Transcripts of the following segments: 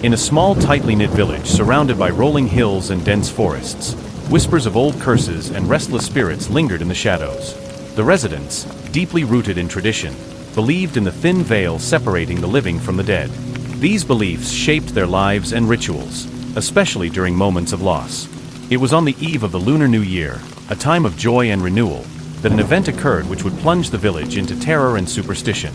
In a small, tightly knit village surrounded by rolling hills and dense forests, whispers of old curses and restless spirits lingered in the shadows. The residents, deeply rooted in tradition, believed in the thin veil separating the living from the dead. These beliefs shaped their lives and rituals, especially during moments of loss. It was on the eve of the Lunar New Year, a time of joy and renewal, that an event occurred which would plunge the village into terror and superstition.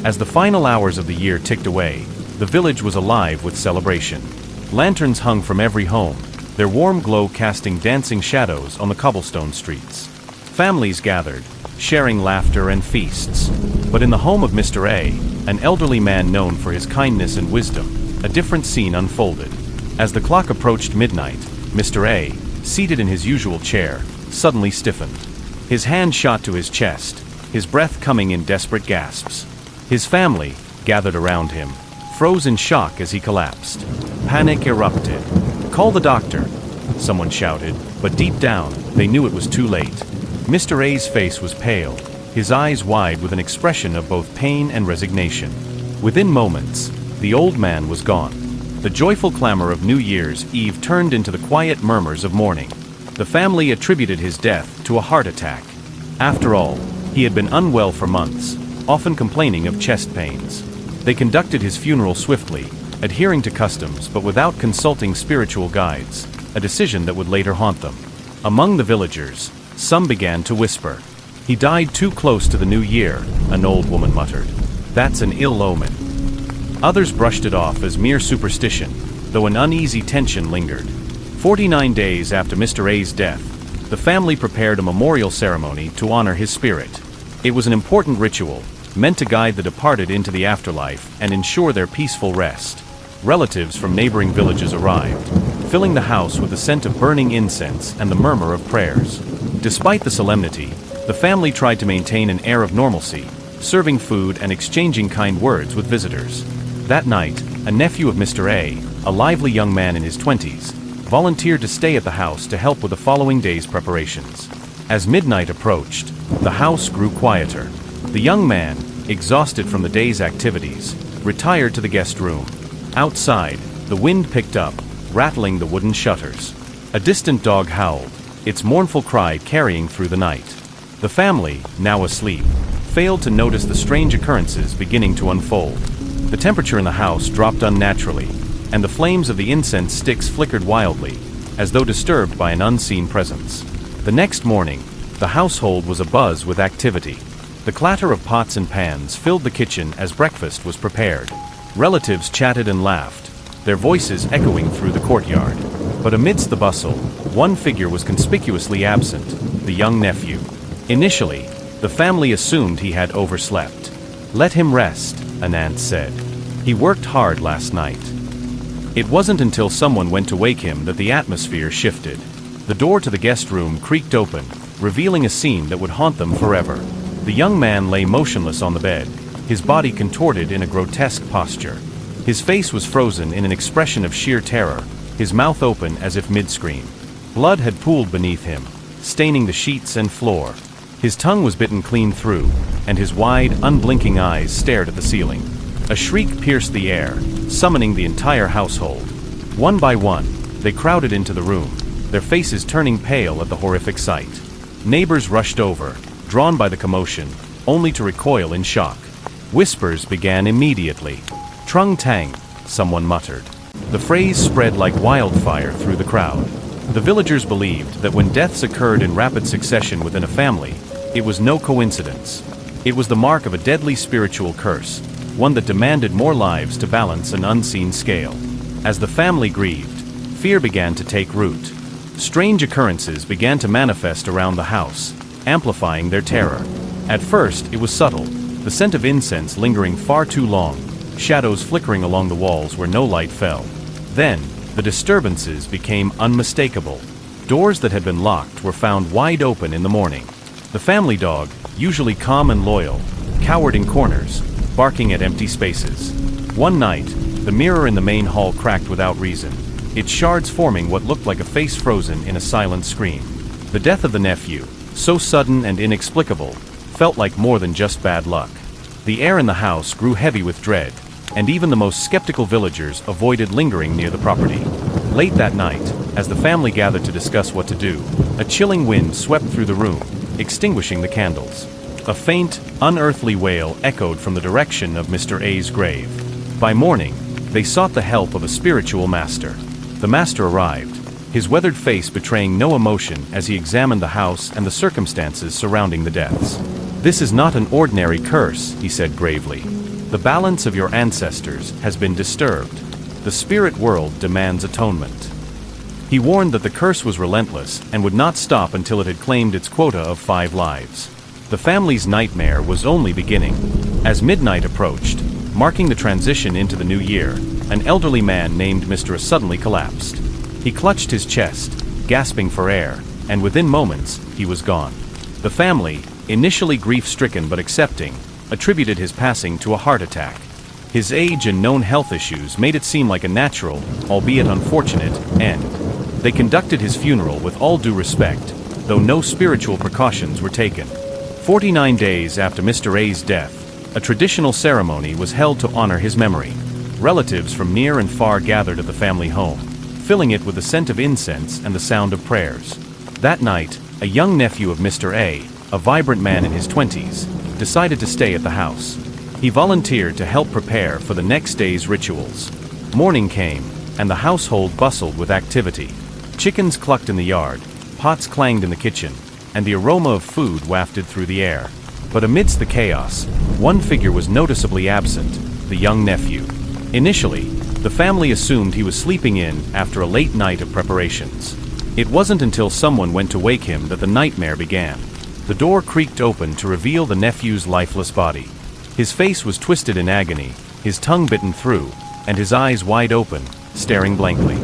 As the final hours of the year ticked away, the village was alive with celebration. Lanterns hung from every home, their warm glow casting dancing shadows on the cobblestone streets. Families gathered, sharing laughter and feasts. But in the home of Mr. A, an elderly man known for his kindness and wisdom, a different scene unfolded. As the clock approached midnight, Mr. A, seated in his usual chair, suddenly stiffened. His hand shot to his chest, his breath coming in desperate gasps. His family, gathered around him, froze in shock as he collapsed. Panic erupted. "Call the doctor," someone shouted, but deep down, they knew it was too late. Mr. A's face was pale, his eyes wide with an expression of both pain and resignation. Within moments, the old man was gone. The joyful clamor of New Year's Eve turned into the quiet murmurs of mourning. The family attributed his death to a heart attack. After all, he had been unwell for months, often complaining of chest pains. They conducted his funeral swiftly, adhering to customs but without consulting spiritual guides, a decision that would later haunt them. Among the villagers, some began to whisper. "He died too close to the new year," an old woman muttered. "That's an ill omen." Others brushed it off as mere superstition, though an uneasy tension lingered. 49 days after Mr. A's death, the family prepared a memorial ceremony to honor his spirit. It was an important ritual, meant to guide the departed into the afterlife and ensure their peaceful rest. Relatives from neighboring villages arrived, filling the house with the scent of burning incense and the murmur of prayers. Despite the solemnity, the family tried to maintain an air of normalcy, serving food and exchanging kind words with visitors. That night, a nephew of Mr. A lively young man in his 20s, volunteered to stay at the house to help with the following day's preparations. As midnight approached, the house grew quieter. The young man, exhausted from the day's activities, retired to the guest room. Outside, the wind picked up, rattling the wooden shutters. A distant dog howled, its mournful cry carrying through the night. The family, now asleep, failed to notice the strange occurrences beginning to unfold. The temperature in the house dropped unnaturally, and the flames of the incense sticks flickered wildly, as though disturbed by an unseen presence. The next morning, the household was abuzz with activity. The clatter of pots and pans filled the kitchen as breakfast was prepared. Relatives chatted and laughed, their voices echoing through the courtyard. But amidst the bustle, one figure was conspicuously absent, the young nephew. Initially, the family assumed he had overslept. "Let him rest," an aunt said. "He worked hard last night." It wasn't until someone went to wake him that the atmosphere shifted. The door to the guest room creaked open, revealing a scene that would haunt them forever. The young man lay motionless on the bed, his body contorted in a grotesque posture. His face was frozen in an expression of sheer terror, his mouth open as if mid-scream. Blood had pooled beneath him, staining the sheets and floor. His tongue was bitten clean through, and his wide, unblinking eyes stared at the ceiling. A shriek pierced the air, summoning the entire household. One by one, they crowded into the room, their faces turning pale at the horrific sight. Neighbors rushed over, drawn by the commotion, only to recoil in shock. Whispers began immediately. "Trung Tang," someone muttered. The phrase spread like wildfire through the crowd. The villagers believed that when deaths occurred in rapid succession within a family, it was no coincidence. It was the mark of a deadly spiritual curse, one that demanded more lives to balance an unseen scale. As the family grieved, fear began to take root. Strange occurrences began to manifest around the house, amplifying their terror. At first, it was subtle, the scent of incense lingering far too long, shadows flickering along the walls where no light fell. Then, the disturbances became unmistakable. Doors that had been locked were found wide open in the morning. The family dog, usually calm and loyal, cowered in corners, barking at empty spaces. One night, the mirror in the main hall cracked without reason, its shards forming what looked like a face frozen in a silent scream. The death of the nephew, so sudden and inexplicable, felt like more than just bad luck. The air in the house grew heavy with dread, and even the most skeptical villagers avoided lingering near the property. Late that night, as the family gathered to discuss what to do, a chilling wind swept through the room, extinguishing the candles. A faint, unearthly wail echoed from the direction of Mr. A's grave. By morning, they sought the help of a spiritual master. The master arrived, his weathered face betraying no emotion as he examined the house and the circumstances surrounding the deaths. "This is not an ordinary curse," he said gravely. "The balance of your ancestors has been disturbed. The spirit world demands atonement." He warned that the curse was relentless and would not stop until it had claimed its quota of 5 lives. The family's nightmare was only beginning. As midnight approached, marking the transition into the new year, an elderly man named Mr. A suddenly collapsed. He clutched his chest, gasping for air, and within moments, he was gone. The family, initially grief-stricken but accepting, attributed his passing to a heart attack. His age and known health issues made it seem like a natural, albeit unfortunate, end. They conducted his funeral with all due respect, though no spiritual precautions were taken. 49 days after Mr. A's death, a traditional ceremony was held to honor his memory. Relatives from near and far gathered at the family home, filling it with the scent of incense and the sound of prayers. That night, a young nephew of Mr. A vibrant man in his 20s, decided to stay at the house. He volunteered to help prepare for the next day's rituals. Morning came, and the household bustled with activity. Chickens clucked in the yard, pots clanged in the kitchen, and the aroma of food wafted through the air. But amidst the chaos, one figure was noticeably absent, the young nephew. Initially, the family assumed he was sleeping in after a late night of preparations. It wasn't until someone went to wake him that the nightmare began. The door creaked open to reveal the nephew's lifeless body. His face was twisted in agony, his tongue bitten through, and his eyes wide open, staring blankly.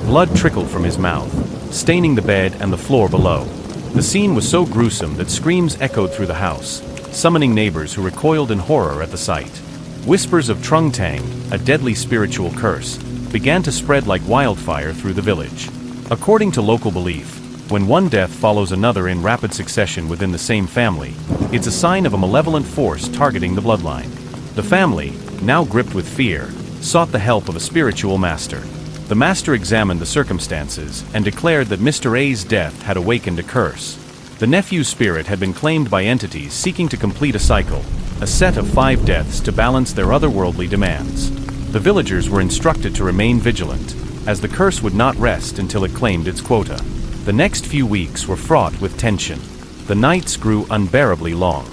Blood trickled from his mouth, staining the bed and the floor below. The scene was so gruesome that screams echoed through the house, summoning neighbors who recoiled in horror at the sight. Whispers of Trung Tang, a deadly spiritual curse, began to spread like wildfire through the village. According to local belief, when one death follows another in rapid succession within the same family, it's a sign of a malevolent force targeting the bloodline. The family, now gripped with fear, sought the help of a spiritual master. The master examined the circumstances and declared that Mr. A's death had awakened a curse. The nephew's spirit had been claimed by entities seeking to complete a cycle, a set of 5 deaths to balance their otherworldly demands. The villagers were instructed to remain vigilant, as the curse would not rest until it claimed its quota. The next few weeks were fraught with tension. The nights grew unbearably long.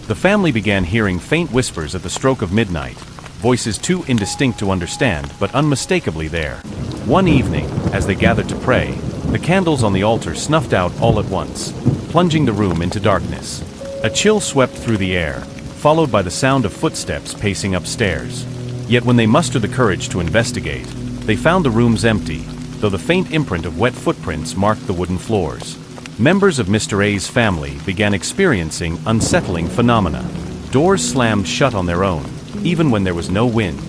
The family began hearing faint whispers at the stroke of midnight, voices too indistinct to understand but unmistakably there. One evening, as they gathered to pray, the candles on the altar snuffed out all at once, plunging the room into darkness. A chill swept through the air, followed by the sound of footsteps pacing upstairs. Yet when they mustered the courage to investigate, they found the rooms empty, though the faint imprint of wet footprints marked the wooden floors. Members of Mr. A's family began experiencing unsettling phenomena. Doors slammed shut on their own, even when there was no wind.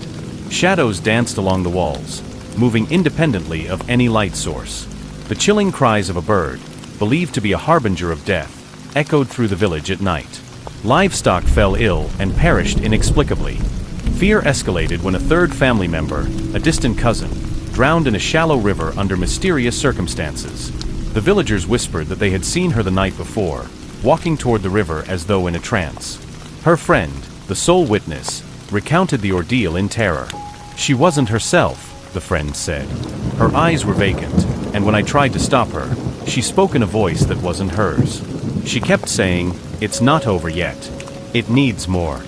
Shadows danced along the walls, moving independently of any light source. The chilling cries of a bird, believed to be a harbinger of death, echoed through the village at night. Livestock fell ill and perished inexplicably. Fear escalated when a third family member, a distant cousin, drowned in a shallow river under mysterious circumstances. The villagers whispered that they had seen her the night before, walking toward the river as though in a trance. Her friend, the sole witness, recounted the ordeal in terror. She wasn't herself, the friend said. Her eyes were vacant, and when I tried to stop her, she spoke in a voice that wasn't hers. She kept saying, "It's not over yet. It needs more."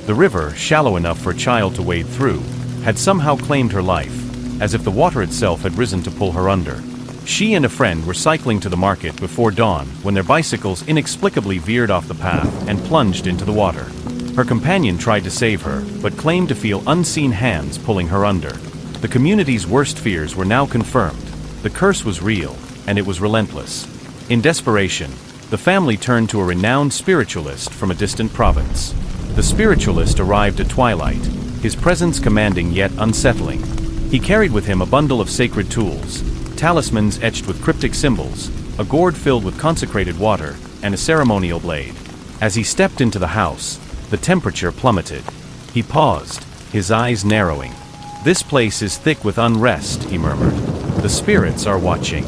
The river, shallow enough for a child to wade through, had somehow claimed her life, as if the water itself had risen to pull her under. She and a friend were cycling to the market before dawn when their bicycles inexplicably veered off the path and plunged into the water. Her companion tried to save her, but claimed to feel unseen hands pulling her under. The community's worst fears were now confirmed. The curse was real, and it was relentless. In desperation, the family turned to a renowned spiritualist from a distant province. The spiritualist arrived at twilight, his presence commanding yet unsettling. He carried with him a bundle of sacred tools, talismans etched with cryptic symbols, a gourd filled with consecrated water, and a ceremonial blade. As he stepped into the house, the temperature plummeted. He paused, his eyes narrowing. "This place is thick with unrest," he murmured. "The spirits are watching."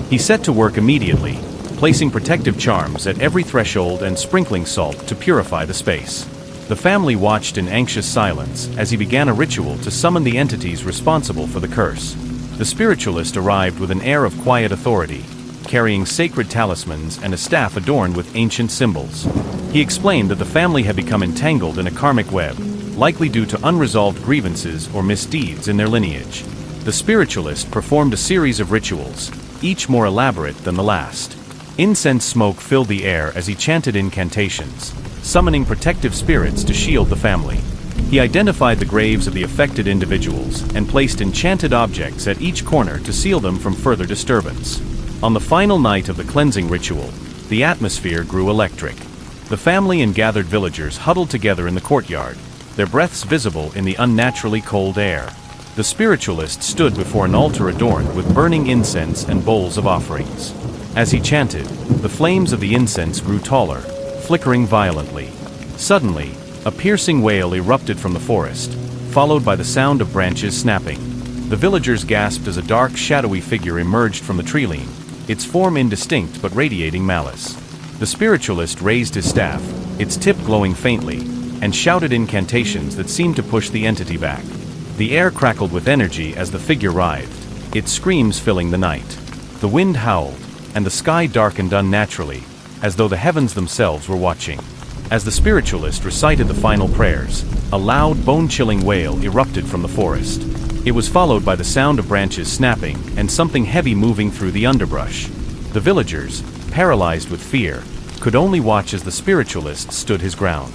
He set to work immediately, placing protective charms at every threshold and sprinkling salt to purify the space. The family watched in anxious silence as he began a ritual to summon the entities responsible for the curse. The spiritualist arrived with an air of quiet authority, carrying sacred talismans and a staff adorned with ancient symbols. He explained that the family had become entangled in a karmic web, likely due to unresolved grievances or misdeeds in their lineage. The spiritualist performed a series of rituals, each more elaborate than the last. Incense smoke filled the air as he chanted incantations, summoning protective spirits to shield the family. He identified the graves of the affected individuals and placed enchanted objects at each corner to seal them from further disturbance. On the final night of the cleansing ritual, the atmosphere grew electric. The family and gathered villagers huddled together in the courtyard, their breaths visible in the unnaturally cold air. The spiritualist stood before an altar adorned with burning incense and bowls of offerings. As he chanted, the flames of the incense grew taller, flickering violently. Suddenly, a piercing wail erupted from the forest, followed by the sound of branches snapping. The villagers gasped as a dark, shadowy figure emerged from the treeline, its form indistinct but radiating malice. The spiritualist raised his staff, its tip glowing faintly, and shouted incantations that seemed to push the entity back. The air crackled with energy as the figure writhed, its screams filling the night. The wind howled, and the sky darkened unnaturally, as though the heavens themselves were watching. As the spiritualist recited the final prayers, a loud, bone-chilling wail erupted from the forest. It was followed by the sound of branches snapping and something heavy moving through the underbrush. The villagers, paralyzed with fear, could only watch as the spiritualist stood his ground.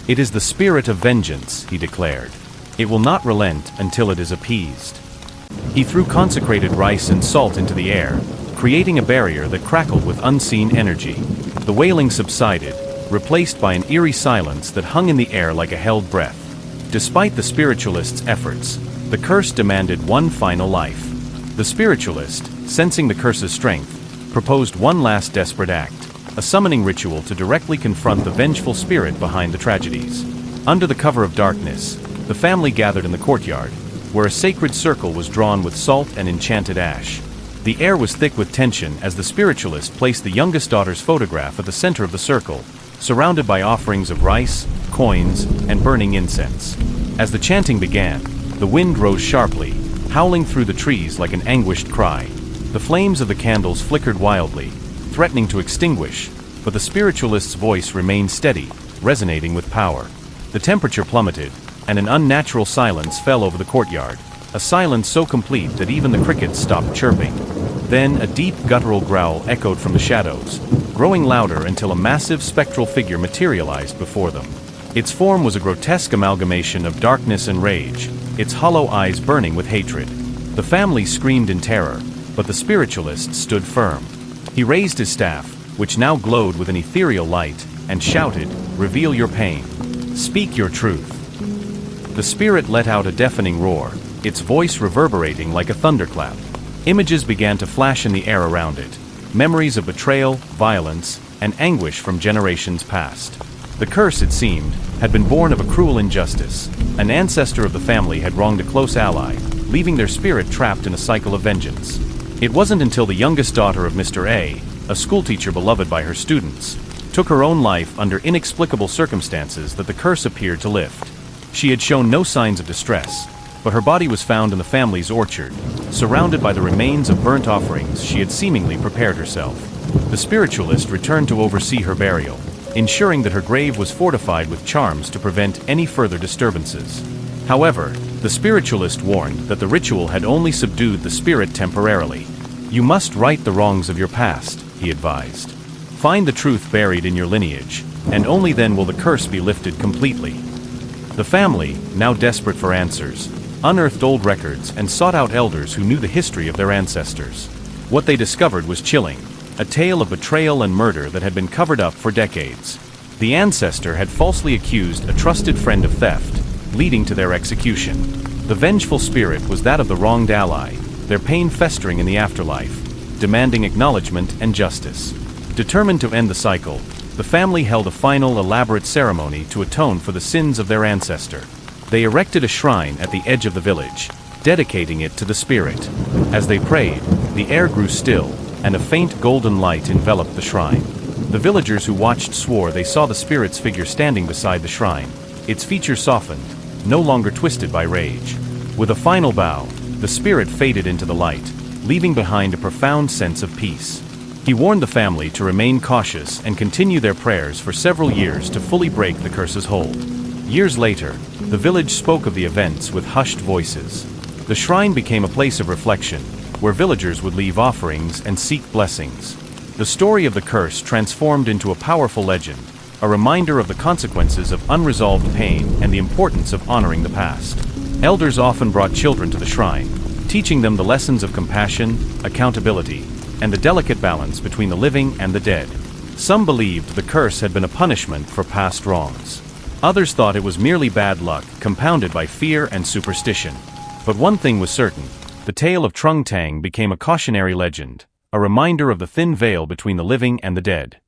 "It is the spirit of vengeance," he declared. "It will not relent until it is appeased." He threw consecrated rice and salt into the air, creating a barrier that crackled with unseen energy. The wailing subsided, replaced by an eerie silence that hung in the air like a held breath. Despite the spiritualist's efforts, the curse demanded one final life. The spiritualist, sensing the curse's strength, proposed one last desperate act, a summoning ritual to directly confront the vengeful spirit behind the tragedies. Under the cover of darkness, the family gathered in the courtyard, where a sacred circle was drawn with salt and enchanted ash. The air was thick with tension as the spiritualist placed the youngest daughter's photograph at the center of the circle, surrounded by offerings of rice, coins, and burning incense. As the chanting began, the wind rose sharply, howling through the trees like an anguished cry. The flames of the candles flickered wildly, threatening to extinguish, but the spiritualist's voice remained steady, resonating with power. The temperature plummeted, and an unnatural silence fell over the courtyard, a silence so complete that even the crickets stopped chirping. Then a deep guttural growl echoed from the shadows, growing louder until a massive spectral figure materialized before them. Its form was a grotesque amalgamation of darkness and rage, its hollow eyes burning with hatred. The family screamed in terror, but the spiritualist stood firm. He raised his staff, which now glowed with an ethereal light, and shouted, "Reveal your pain. Speak your truth." The spirit let out a deafening roar, its voice reverberating like a thunderclap. Images began to flash in the air around it, memories of betrayal, violence, and anguish from generations past. The curse, it seemed, had been born of a cruel injustice. An ancestor of the family had wronged a close ally, leaving their spirit trapped in a cycle of vengeance. It wasn't until the youngest daughter of Mr. A schoolteacher beloved by her students, took her own life under inexplicable circumstances that the curse appeared to lift. She had shown no signs of distress, but her body was found in the family's orchard, surrounded by the remains of burnt offerings she had seemingly prepared herself. The spiritualist returned to oversee her burial, ensuring that her grave was fortified with charms to prevent any further disturbances. However, the spiritualist warned that the ritual had only subdued the spirit temporarily. "You must right the wrongs of your past," he advised. "Find the truth buried in your lineage, and only then will the curse be lifted completely." The family, now desperate for answers, unearthed old records and sought out elders who knew the history of their ancestors. What they discovered was chilling, a tale of betrayal and murder that had been covered up for decades. The ancestor had falsely accused a trusted friend of theft, leading to their execution. The vengeful spirit was that of the wronged ally, their pain festering in the afterlife, demanding acknowledgement and justice. Determined to end the cycle, the family held a final elaborate ceremony to atone for the sins of their ancestor. They erected a shrine at the edge of the village, dedicating it to the spirit. As they prayed, the air grew still, and a faint golden light enveloped the shrine. The villagers who watched swore they saw the spirit's figure standing beside the shrine, its features softened, no longer twisted by rage. With a final bow, the spirit faded into the light, leaving behind a profound sense of peace. He warned the family to remain cautious and continue their prayers for several years to fully break the curse's hold. Years later, the village spoke of the events with hushed voices. The shrine became a place of reflection, where villagers would leave offerings and seek blessings. The story of the curse transformed into a powerful legend, a reminder of the consequences of unresolved pain and the importance of honoring the past. Elders often brought children to the shrine, teaching them the lessons of compassion, accountability, and the delicate balance between the living and the dead. Some believed the curse had been a punishment for past wrongs. Others thought it was merely bad luck, compounded by fear and superstition. But one thing was certain: the tale of Trung Tang became a cautionary legend, a reminder of the thin veil between the living and the dead.